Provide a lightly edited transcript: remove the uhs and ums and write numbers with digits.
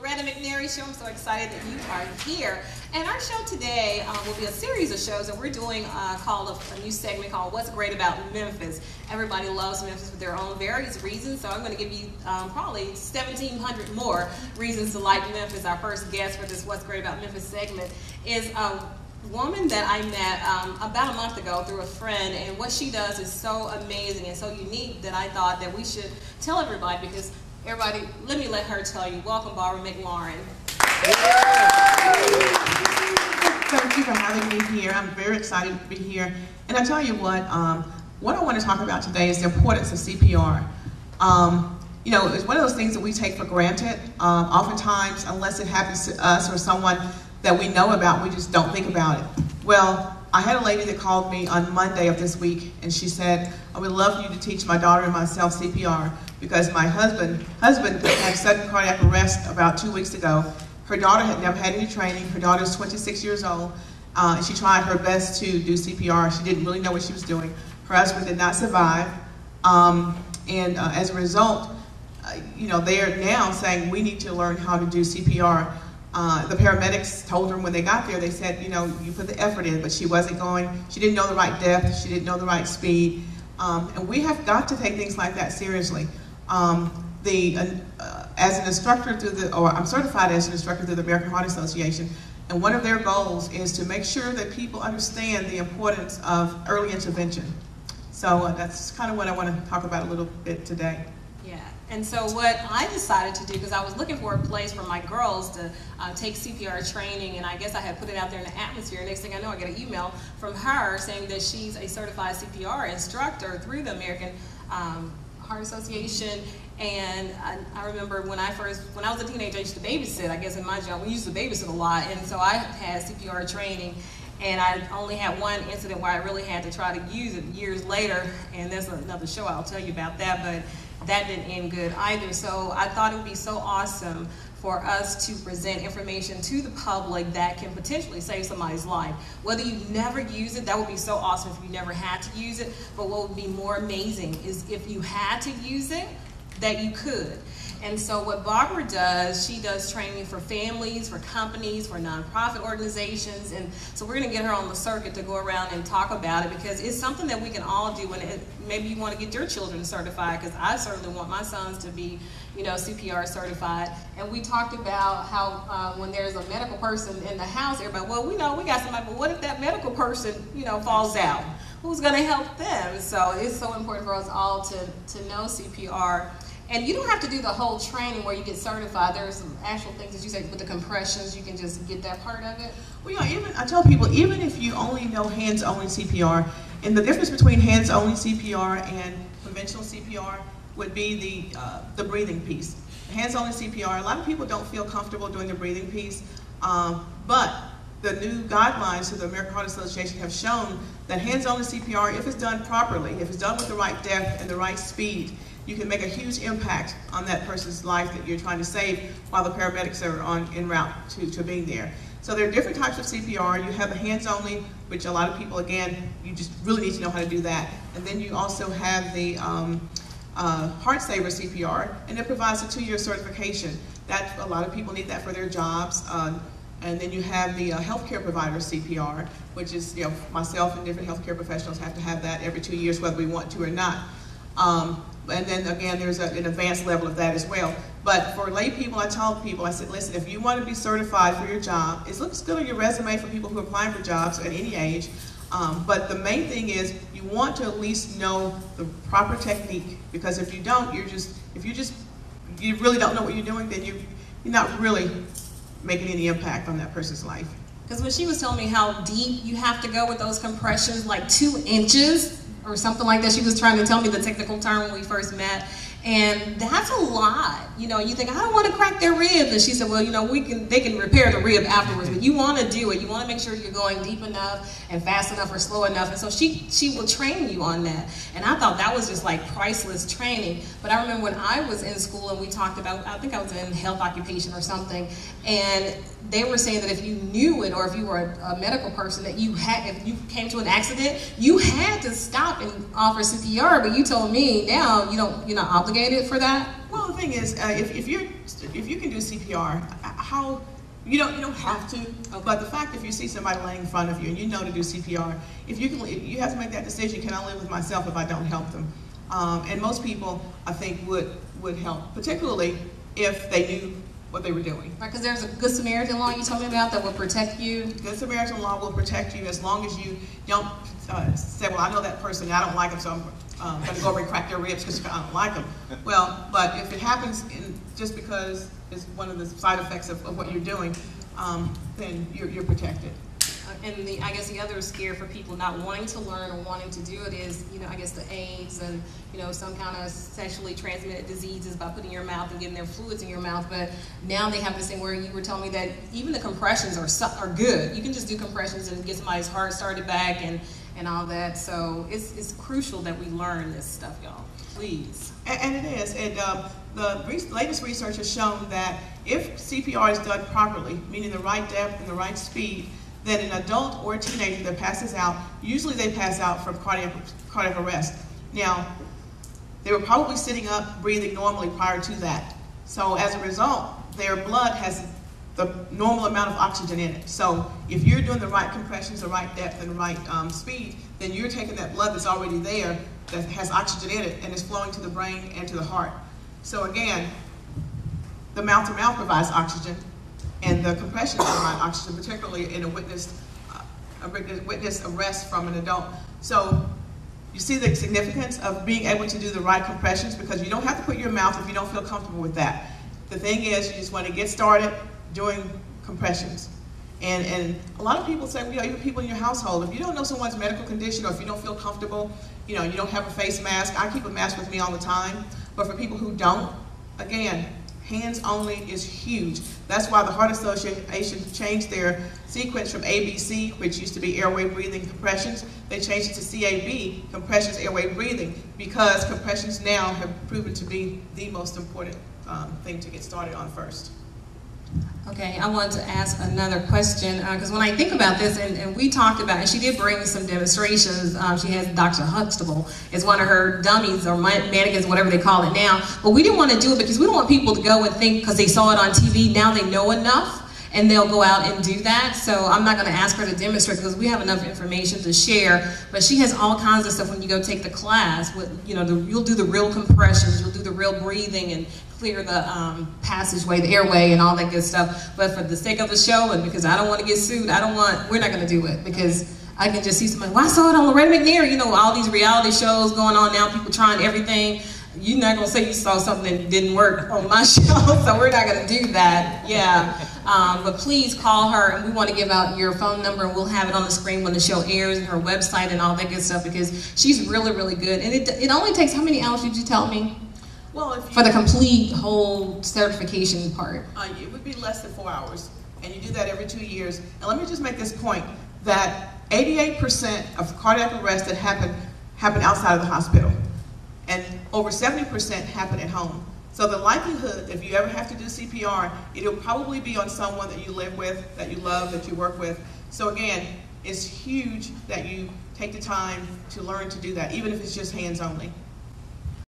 Loretta McNary Show. I'm so excited that you are here. And our show today will be a series of shows that we're doing called a new segment called What's Great About Memphis. Everybody loves Memphis for their own various reasons, so I'm going to give you probably 1,700 more reasons to like Memphis. Our first guest for this What's Great About Memphis segment is a woman that I met about a month ago through a friend, and what she does is so amazing and so unique that I thought that we should tell everybody, because everybody, let her tell you. Welcome, Barbara McLaurin. Thank you for having me here. I'm very excited to be here. And I tell you what I want to talk about today is the importance of CPR. You know, it's one of those things that we take for granted. Oftentimes, unless it happens to us or someone that we know about, we just don't think about it. Well, I had a lady that called me on Monday of this week, and she said, I would love for you to teach my daughter and myself CPR, because my husband had sudden cardiac arrest about 2 weeks ago. Her daughter had never had any training. Her daughter is 26 years old, and she tried her best to do CPR. She didn't really know what she was doing. Her husband did not survive, as a result, you know, they are now saying we need to learn how to do CPR. The paramedics told her when they got there, they said, you know, you put the effort in, but she wasn't going, she didn't know the right depth, she didn't know the right speed. And we have got to take things like that seriously. As an instructor I'm certified as an instructor through the American Heart Association, and one of their goals is to make sure that people understand the importance of early intervention. So that's kind of what I want to talk about a little bit today. Yeah, and so what I decided to do, because I was looking for a place for my girls to take CPR training, and I guess I had put it out there in the atmosphere. Next thing I know, I get an email from her saying that she's a certified CPR instructor through the American Heart Association. And I remember when I was a teenager, I used to babysit. I guess in my job, we used to babysit a lot, and so I had CPR training. And I only had one incident where I really had to try to use it years later, and that's another show, I'll tell you about that, but that didn't end good either. So I thought it would be so awesome for us to present information to the public that can potentially save somebody's life. Whether you never use it, that would be so awesome if you never had to use it, but what would be more amazing is if you had to use it, that you could. And so what Barbara does, she does training for families, for companies, for nonprofit organizations, and so we're going to get her on the circuit to go around and talk about it, because it's something that we can all do. And maybe you want to get your children certified, because I certainly want my sons to be, you know, CPR certified. And we talked about how when there's a medical person in the house, everybody, well, we know we got somebody, but what if that medical person, you know, falls out? Who's going to help them? So it's so important for us all to know CPR. And you don't have to do the whole training where you get certified. There are some actual things that you say with the compressions, you can just get that part of it. Well, yeah, I tell people, even if you only know hands-only CPR, and the difference between hands-only CPR and conventional CPR would be the breathing piece. Hands-only CPR, a lot of people don't feel comfortable doing the breathing piece, but the new guidelines of the American Heart Association have shown that hands-only CPR, if it's done properly, if it's done with the right depth and the right speed, you can make a huge impact on that person's life that you're trying to save while the paramedics are en route to being there. So there are different types of CPR. You have the hands-only, which a lot of people, again, you just really need to know how to do that. And then you also have the Heart Saver CPR, and it provides a 2-year certification. A lot of people need that for their jobs. And then you have the healthcare provider CPR, which is, you know, myself and different healthcare professionals have to have that every 2 years, whether we want to or not. And then again, there's an advanced level of that as well. But for lay people, I tell people, I said, listen, if you want to be certified for your job, it looks good on your resume for people who are applying for jobs at any age. But the main thing is you want to at least know the proper technique, because if you don't, you really don't know what you're doing, then you're not really making any impact on that person's life. Because when she was telling me how deep you have to go with those compressions, like 2 inches, or something like that. She was trying to tell me the technical term when we first met. And that's a lot. You know, you think, I don't want to crack their ribs. And she said, well, you know, they can repair the rib afterwards, but you want to do it. You want to make sure you're going deep enough and fast enough or slow enough. And so she will train you on that. And I thought that was just like priceless training. But I remember when I was in school and we talked about, I think I was in health occupation or something, and they were saying that if you knew it, or if you were a medical person, that if you came to an accident, you had to stop and offer CPR. But you told me now you're not obligated for that. Well, the thing is, if you can do CPR, you don't have to. Okay. But the fact if you see somebody laying in front of you and you know to do CPR, you have to make that decision. Can I live with myself if I don't help them? And most people, I think, would help, particularly if they knew what they were doing. Right, because there's a Good Samaritan law you told me about that will protect you. Good Samaritan law will protect you as long as you don't say, well, I know that person, I don't like them, so I'm going to go over and crack their ribs because I don't like them. Well, but if it happens just because it's one of the side effects of what you're doing, then you're protected. And I guess the other scare for people not wanting to learn or wanting to do it is, I guess the AIDS and, some kind of sexually transmitted diseases by putting your mouth and getting their fluids in your mouth. But now they have this thing where you were telling me that even the compressions are good. You can just do compressions and get somebody's heart started back and all that. So it's crucial that we learn this stuff, y'all. Please. And it is. And the latest research has shown that if CPR is done properly, meaning the right depth and the right speed, then an adult or a teenager that passes out, usually they pass out from cardiac arrest. Now, they were probably sitting up, breathing normally prior to that. So as a result, their blood has the normal amount of oxygen in it. So if you're doing the right compressions, the right depth, and the right speed, then you're taking that blood that's already there, that has oxygen in it, and is flowing to the brain and to the heart. So again, the mouth-to-mouth provides oxygen, and the compressions provide oxygen, particularly in a witness arrest from an adult. So you see the significance of being able to do the right compressions, because you don't have to put your mouth if you don't feel comfortable with that. The thing is, you just want to get started doing compressions. And a lot of people say, even people in your household, if you don't know someone's medical condition, or if you don't feel comfortable, you don't have a face mask. I keep a mask with me all the time. But for people who don't, again, hands only is huge. That's why the Heart Association changed their sequence from ABC, which used to be airway breathing compressions. They changed it to CAB, compressions, airway breathing, because compressions now have proven to be the most important thing to get started on first. Okay, I wanted to ask another question, because when I think about this, and we talked about, and she did bring some demonstrations. She has Dr. Huxtable as one of her dummies or mannequins, whatever they call it now. But we didn't want to do it because we don't want people to go and think, because they saw it on TV, now they know enough, and they'll go out and do that. So I'm not going to ask her to demonstrate because we have enough information to share. But she has all kinds of stuff when you go take the class. You'll do the real compressions, you'll do the real breathing, and clear the passageway, the airway, and all that good stuff. But for the sake of the show, and because I don't want to get sued, we're not going to do it, because I can just see somebody, well, I saw it on Loretta McNary, all these reality shows going on now, people trying everything. You're not going to say you saw something that didn't work on my show, so we're not going to do that. Yeah. But please call her, and we want to give out your phone number, and we'll have it on the screen when the show airs, and her website and all that good stuff, because she's really, really good. And it only takes, how many hours did you tell me? Well, for the complete whole certification part? It would be less than 4 hours, and you do that every 2 years. And let me just make this point, that 88% of cardiac arrests that happen outside of the hospital, and over 70% happen at home. So the likelihood that if you ever have to do CPR, it'll probably be on someone that you live with, that you love, that you work with. So again, it's huge that you take the time to learn to do that, even if it's just hands only.